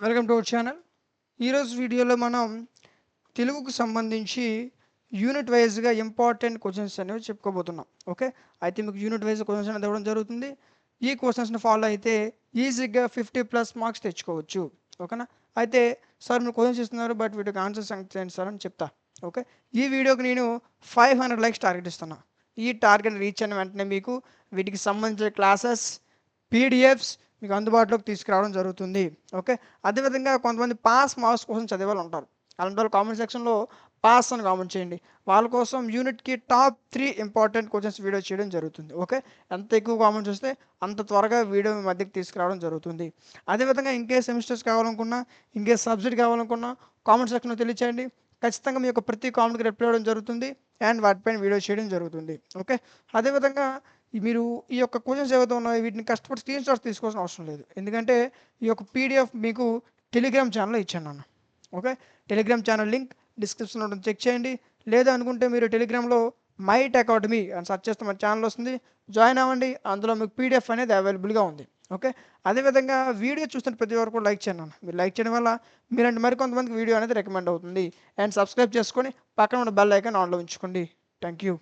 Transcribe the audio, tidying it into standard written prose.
Welcome to our channel. ఈరోజు వీడియోలో మనం తెలుగుకు సంబంధించి యూనిట్ వైజ్గా ఇంపార్టెంట్ క్వశ్చన్స్ అనేవి చెప్పుకోబోతున్నాం. ఓకే, అయితే మీకు యూనిట్ వైజ్ క్వశ్చన్స్ అనేది ఇవ్వడం జరుగుతుంది. ఈ క్వశ్చన్స్ని ఫాలో అయితే ఈజీగా 50+ మార్క్స్ తెచ్చుకోవచ్చు. ఓకేనా? అయితే సార్ మీరు క్వశ్చన్స్ ఇస్తున్నారు, బట్ వీటికి ఆన్సర్స్ చేయండి సార్ అని చెప్తా. ఓకే, ఈ వీడియోకి నేను 500 లైక్స్ టార్గెట్ ఇస్తున్నా. ఈ టార్గెట్ రీచ్ అయిన వెంటనే మీకు వీటికి సంబంధించిన క్లాసెస్, పీడిఎఫ్స్ మీకు అందుబాటులోకి తీసుకురావడం జరుగుతుంది. ఓకే, అదేవిధంగా కొంతమంది పాస్ మార్క్స్ కోసం చదివే వాళ్ళు ఉంటారు. అలాంటి వాళ్ళు కామెంట్ సెక్షన్లో పాస్ అని కామెంట్ చేయండి. వాళ్ళ కోసం యూనిట్కి టాప్ 3 ఇంపార్టెంట్ క్వశ్చన్స్ వీడియో చేయడం జరుగుతుంది. ఓకే, ఎంత ఎక్కువ కామెంట్స్ వస్తే అంత త్వరగా వీడియో మీ మధ్యకి తీసుకురావడం జరుగుతుంది. అదేవిధంగా ఇంకే సెమిస్టర్స్ కావాలనుకున్నా, ఇంకే సబ్జెక్ట్ కావాలనుకున్నా కామెంట్ సెక్షన్లో తెలియచేయండి. ఖచ్చితంగా మీ యొక్క ప్రతి కామెంట్కి రిప్లై ఇవ్వడం జరుగుతుంది అండ్ వాటిపైన వీడియో చేయడం జరుగుతుంది. ఓకే, అదేవిధంగా మీరు ఈ యొక్క క్వశ్చన్స్ ఏవైతే ఉన్నాయో వీటిని కష్టపడి స్క్రీన్ షాట్స్ తీసుకోవాల్సిన అవసరం లేదు. ఎందుకంటే ఈ యొక్క పీడిఎఫ్ మీకు టెలిగ్రామ్ ఛానల్లో ఇచ్చాను నేను. ఓకే, టెలిగ్రామ్ ఛానల్ లింక్ డిస్క్రిప్షన్లో ఉంటుంది, చెక్ చేయండి. లేదా అనుకుంటే మీరు టెలిగ్రామ్లో మైట్ అకాడమీ అని సెర్చ్ చేస్తే మన ఛానల్ వస్తుంది, జాయిన్ అవ్వండి. అందులో మీకు పీడిఎఫ్ అనేది అవైలబుల్గా ఉంది. ఓకే, అదేవిధంగా వీడియో చూస్తున్న ప్రతి ఒక్కరు కూడా లైక్ చేయండి అన్న. మీరు లైక్ చేయడం వల్ల మీరంటే మరికొంతమందికి వీడియో అనేది రికమెండ్ అవుతుంది. అండ్ సబ్స్క్రైబ్ చేసుకొని పక్కన ఉన్న బెల్ ఐకాన్ ఆన్లో ఉంచుకోండి. Thank you.